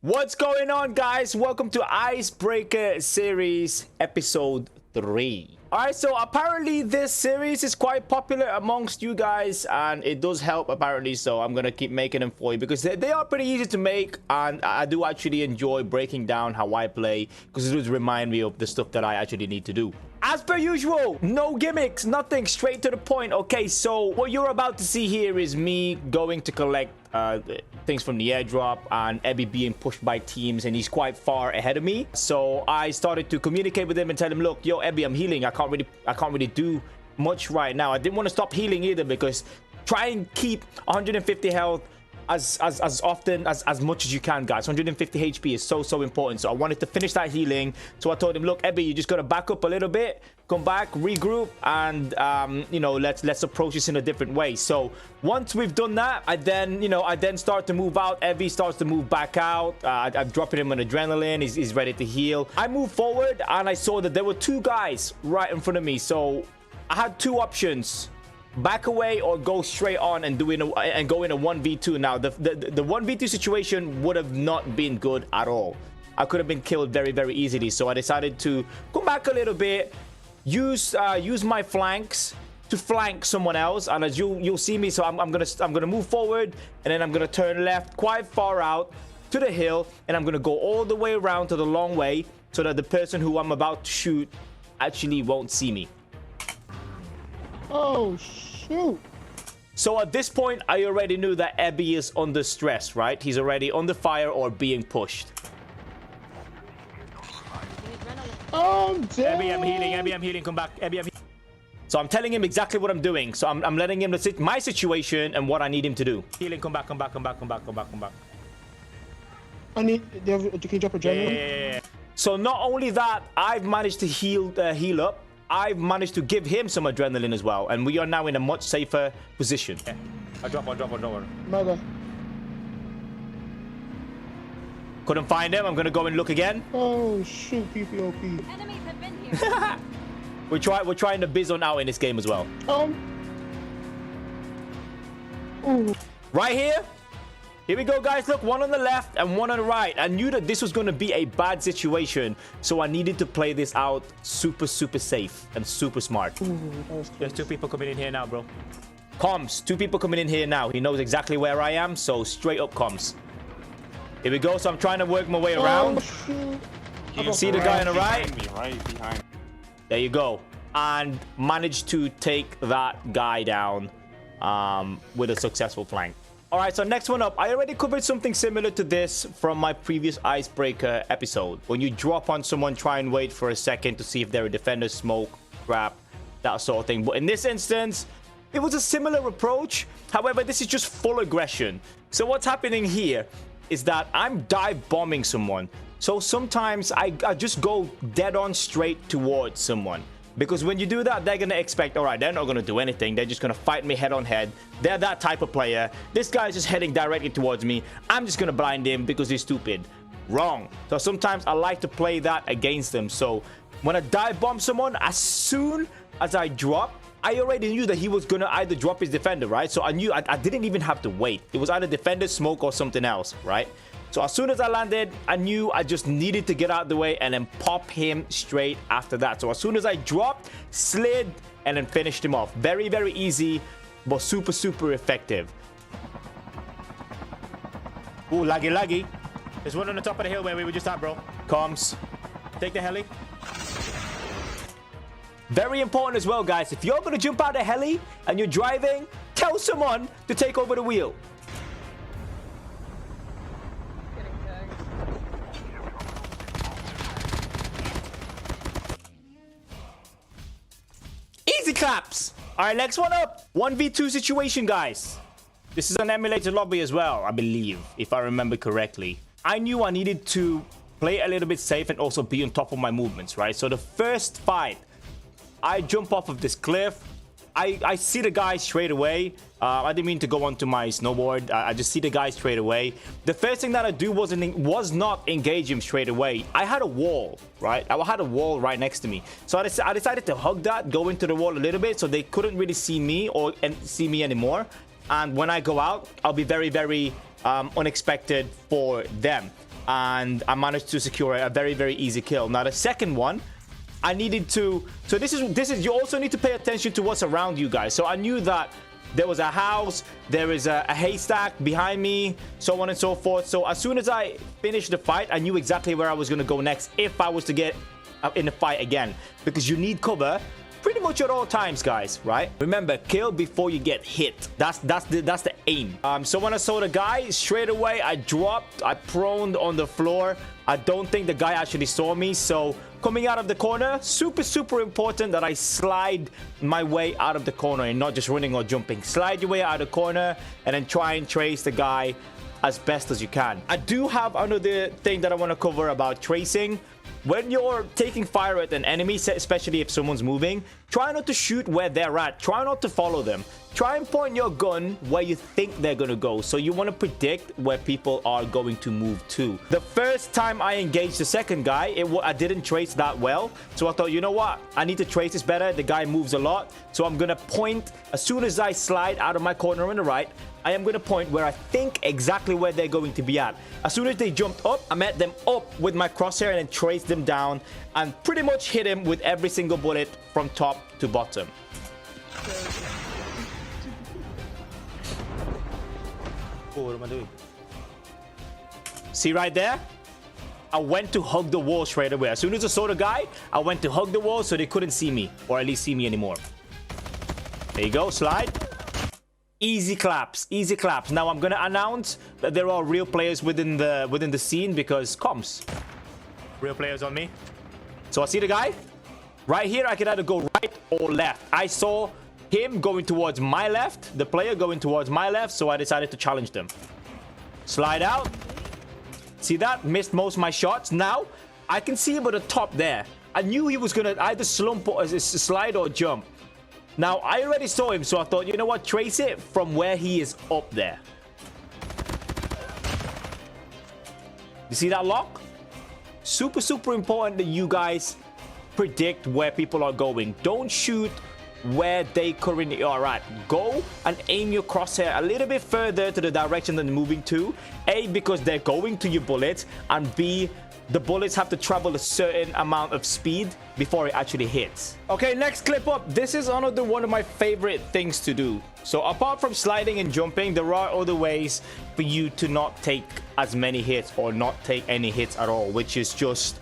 What's going on, guys? Welcome to Icebreaker series episode 3. Alright, so apparently this series is quite popular amongst you guys, and it does help apparently, so I'm gonna keep making them for you because they are pretty easy to make, and I do actually enjoy breaking down how I play because it does remind me of the stuff that I actually need to do. As per usual, no gimmicks, nothing, straight to the point. Okay, so what you're about to see here is me going to collect things from the airdrop, and ep3 being pushed by teams, and he's quite far ahead of me. So I started to communicate with him and tell him, look, yo, ep3, I'm healing. I can't really do much right now. I didn't want to stop healing either, because try and keep 150 health as often as much as you can, guys. 150 HP is so important. So I wanted to finish that healing. So I told him, look, ep3, you just gotta back up a little bit, come back, regroup, and you know, let's approach this in a different way. So once we've done that, I then start to move out. ep3 starts to move back out. I'm dropping him on adrenaline. He's ready to heal. I moved forward and I saw that there were two guys right in front of me. So I had two options: back away or go straight on and go in a 1v2. Now the 1v2 situation would have not been good at all. I could have been killed very easily. So I decided to go back a little bit, use my flanks to flank someone else, and as you'll see me, so I'm gonna move forward, and then I'm gonna turn left quite far out to the hill, and I'm gonna go all the way around to the long way so that the person who I'm about to shoot actually won't see me. Oh, shoot. So at this point, I already knew that ep3 is under stress, right? He's already under fire or being pushed. Oh, damn. ep3, I'm healing, come back. ep3, I'm healing. So I'm telling him exactly what I'm doing. So I'm letting him see my situation and what I need him to do. Healing, come back. I need, can you drop adrenaline? Yeah. So not only that, I've managed to heal up. I've managed to give him some adrenaline as well, and we are now in a much safer position. Yeah. I drop. Mother. Couldn't find him. I'm gonna go and look again. Oh shoot, PPOP. Enemies have been here. We're trying to biz on out in this game as well. Ooh. Right here. Here we go, guys. Look, one on the left and one on the right. I knew that this was going to be a bad situation, so I needed to play this out super safe and super smart. Ooh, there's two people coming in here now, bro. Comms, two people coming in here now. He knows exactly where I am, so straight up comms. Here we go. So I'm trying to work my way around. Shoot. You can see the guy on the right. Right behind. There you go. And managed to take that guy down with a successful flank. All right, so next one up. I already covered something similar to this from my previous Icebreaker episode. When you drop on someone, try and wait for a second to see if they're a defender, smoke, grab, that sort of thing. But in this instance, it was a similar approach. However, this is just full aggression. So what's happening here is that I'm dive bombing someone. So sometimes I just go dead on straight towards someone. Because when you do that, they're going to expect, all right, they're not going to do anything. They're just going to fight me head on head. They're that type of player. This guy's just heading directly towards me. I'm just going to blind him because he's stupid. Wrong. So sometimes I like to play that against them. So when I dive bomb someone, as soon as I drop, I already knew that he was going to either drop his defender, right? So I knew I didn't even have to wait. It was either defender, smoke, or something else, right? So as soon as I landed, I knew I just needed to get out of the way and then pop him straight after that. So as soon as I dropped, slid, and then finished him off. Very easy, but super effective. Ooh, laggy. There's one on the top of the hill where we were just at, bro. Comms. Take the heli. Very important as well, guys. If you're going to jump out of heli and you're driving, tell someone to take over the wheel. Easy claps. All right, next one up. 1v2 situation, guys. This is an emulated lobby as well, I believe, if I remember correctly. I knew I needed to play a little bit safe and also be on top of my movements, right? So the first fight, I jump off of this cliff. I see the guy straight away. I didn't mean to go onto my snowboard. I just see the guy straight away. The first thing that I do was not engage him straight away. I had a wall, right? I had a wall right next to me. So I decided to hug that, go into the wall a little bit so they couldn't really see me or see me anymore. And when I go out, I'll be very unexpected for them. and I managed to secure a very, very easy kill. Now, the second one, I needed to... So this is you also need to pay attention to what's around you guys. So I knew that there was a house, there is a haystack behind me, so on and so forth. So as soon as I finished the fight, I knew exactly where I was going to go next if I was to get in the fight again. Because you need cover pretty much at all times, guys, right? Remember, kill before you get hit. That's the aim. So when I saw the guy, straight away, I dropped, I proned on the floor. I don't think the guy actually saw me, so coming out of the corner, super important that I slide my way out of the corner and not just running or jumping. Slide your way out of the corner and then try and trace the guy as best as you can. I do have another thing that I want to cover about tracing. When you're taking fire at an enemy, especially if someone's moving, try not to shoot where they're at. Try not to follow them. Try and point your gun where you think they're going to go. So you want to predict where people are going to move to. The first time I engaged the second guy, I didn't trace that well. So I thought, you know what? I need to trace this better. The guy moves a lot. So I'm going to point as soon as I slide out of my corner on the right. I am going to point where I think exactly where they're going to be at. As soon as they jumped up, I met them up with my crosshair and then traced them down and pretty much hit him with every single bullet from top to bottom. Oh, what am I doing? See right there? I went to hug the wall straight away. As soon as I saw the guy, I went to hug the wall so they couldn't see me, or at least see me anymore. There you go, slide. Easy claps, easy claps. Now I'm gonna announce that there are real players within the scene because comms. Real players on me. So I see the guy. Right here, I can either go right or left. I saw him going towards my left, the player going towards my left, so I decided to challenge them. Slide out. See that? Missed most of my shots. Now, I can see him at the top there. I knew he was gonna either slump or slide or jump. Now, I already saw him, so I thought, you know what? Trace it from where he is up there. You see that lock? Super important that you guys predict where people are going. Don't shoot where they currently are at. Go and aim your crosshair a little bit further to the direction that they're moving to. A, because they're going to your bullets, and B, the bullets have to travel a certain amount of speed before it actually hits. Okay, next clip up. This is another one of my favorite things to do. So apart from sliding and jumping, there are other ways for you to not take as many hits or not take any hits at all, which is just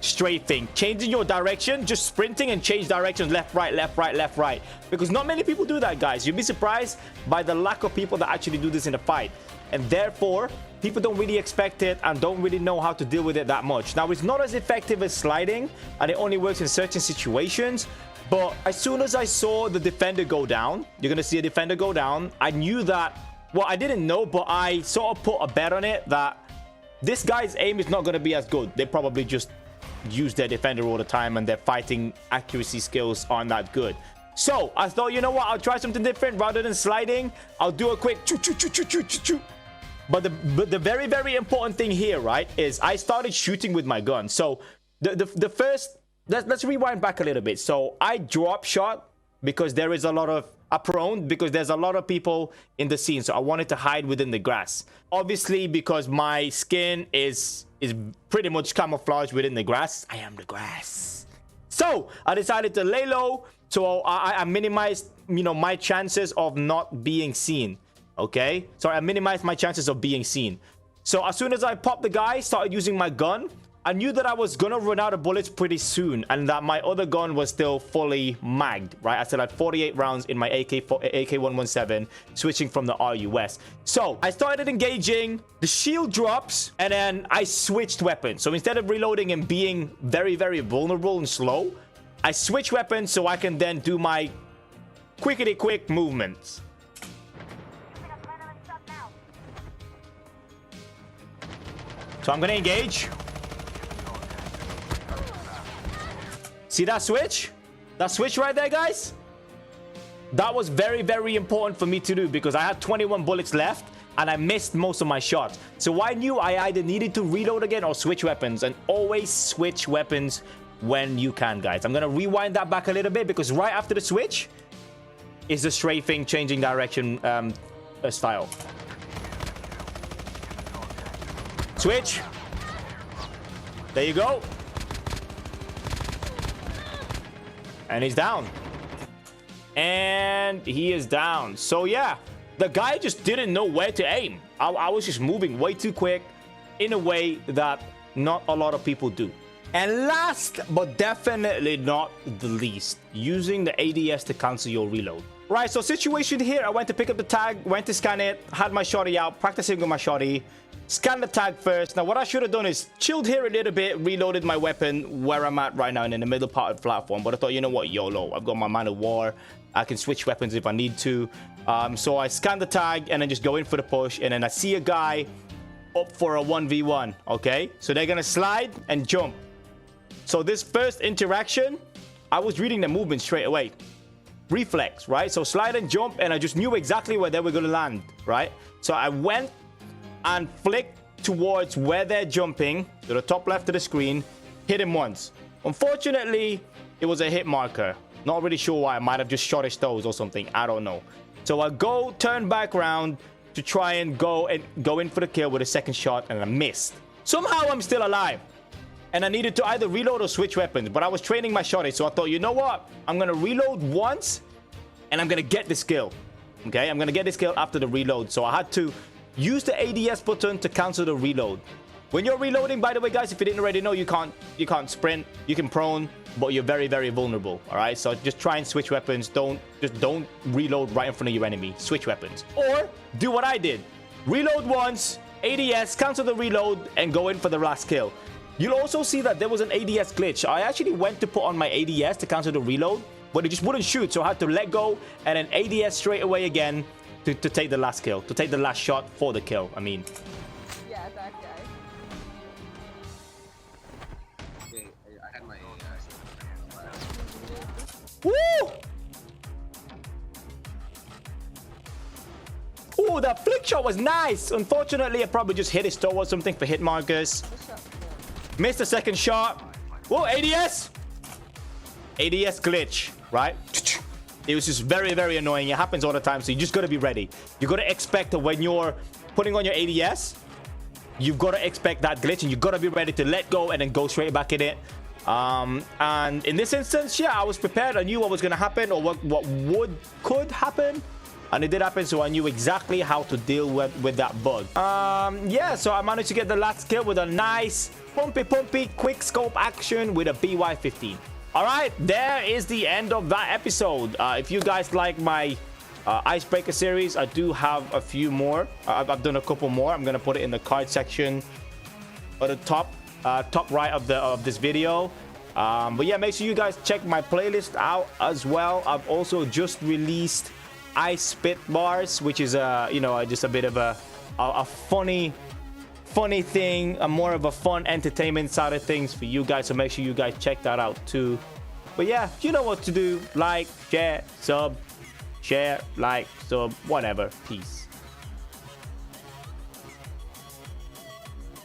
strafing, changing your direction, just sprinting and change directions, left, right, left, right, left, right. Because not many people do that, guys. You'll be surprised by the lack of people that actually do this in a fight. And therefore, people don't really expect it and don't really know how to deal with it that much. Now, it's not as effective as sliding, and it only works in certain situations. But as soon as I saw the defender go down, you're going to see a defender go down, I knew that, well, I didn't know, but I sort of put a bet on it that this guy's aim is not going to be as good. They probably just use their defender all the time and their fighting accuracy skills aren't that good. So I thought, you know what? I'll try something different. Rather than sliding, I'll do a quick choo choo choo choo choo choo choo. But the very important thing here, right, is I started shooting with my gun. So the first, let's rewind back a little bit. So I drop shot because there is a lot of, I prone because there's a lot of people in the scene. So I wanted to hide within the grass. Obviously, because my skin is pretty much camouflaged within the grass. I am the grass. So I decided to lay low. So I minimized, you know, my chances of not being seen. Okay, so I minimized my chances of being seen. So as soon as I popped the guy, started using my gun, I knew that I was gonna run out of bullets pretty soon and that my other gun was still fully magged, right? I still had 48 rounds in my AK-117, switching from the RUS. So I started engaging, the shield drops, and then I switched weapons. So instead of reloading and being very vulnerable and slow, I switch weapons so I can then do my quickety-quick movements. So I'm gonna engage. See that switch? That switch right there, guys? That was very important for me to do because I had 21 bullets left and I missed most of my shots. So I knew I either needed to reload again or switch weapons, and always switch weapons when you can, guys. I'm gonna rewind that back a little bit because right after the switch is the strafing, changing direction style. Switch, There you go. And he's down. And he is down. So yeah, the guy just didn't know where to aim. I was just moving way too quick in a way that not a lot of people do. And last but definitely not the least, using the ADS to cancel your reload. Right, so situation here, I went to pick up the tag, went to scan it, had my shotty out, practicing with my shotty, scanned the tag first. Now what I should have done is chilled here a little bit, reloaded my weapon where I'm at right now and in the middle part of the platform. But I thought, you know what, YOLO, I've got my Man of War, I can switch weapons if I need to. So I scanned the tag and then just go in for the push, and then I see a guy up for a 1v1, okay? So they're gonna slide and jump. So this first interaction, I was reading the movement straight away. Reflex, right? So slide and jump, and I just knew exactly where they were gonna land, right? So I went and flicked towards where they're jumping, to the top left of the screen, hit him once. Unfortunately, it was a hit marker. Not really sure why. I might have just shot his toes or something. I don't know. So I turn back around to try and go in for the kill with a second shot, and I missed. Somehow I'm still alive. And I needed to either reload or switch weapons, but I was training my shotty, so I thought, you know what? I'm gonna reload once, and I'm gonna get this kill. Okay, I'm gonna get this kill after the reload. So I had to use the ADS button to cancel the reload. When you're reloading, by the way, guys, if you didn't already know, you can't sprint, you can prone, but you're very, very vulnerable. All right, so just try and switch weapons. Don't reload right in front of your enemy. Switch weapons, or do what I did: reload once, ADS, cancel the reload, and go in for the last kill. You'll also see that there was an ADS glitch. I actually went to put on my ADS to cancel the reload, but it just wouldn't shoot, so I had to let go and then ADS straight away again to take the last kill, to take the last shot for the kill. I mean, yeah, that guy. Okay, I had my woo! Ooh, that flick shot was nice. Unfortunately, I probably just hit his toe or something for hit markers. Missed the second shot. Whoa, ADS! ADS glitch, right? It was just very, very annoying. It happens all the time, so you just gotta be ready. You gotta expect that when you're putting on your ADS, you've gotta expect that glitch, and you gotta be ready to let go and then go straight back in it. And in this instance, yeah, I was prepared. I knew what was gonna happen, or what could happen. And it did happen, so I knew exactly how to deal with that bug. Yeah, so I managed to get the last kill with a nice pumpy quick scope action with a BY-15. All right, there is the end of that episode. If you guys like my icebreaker series, I do have a few more. I've done a couple more. I'm gonna put it in the card section at the top right of this video. But yeah, make sure you guys check my playlist out as well. I've also just released Ice Spit Bars, which is just a bit of a funny thing, more of a fun entertainment side of things for you guys, so make sure you guys check that out too. But yeah, you know what to do: like, share, sub, like, sub, whatever. Peace.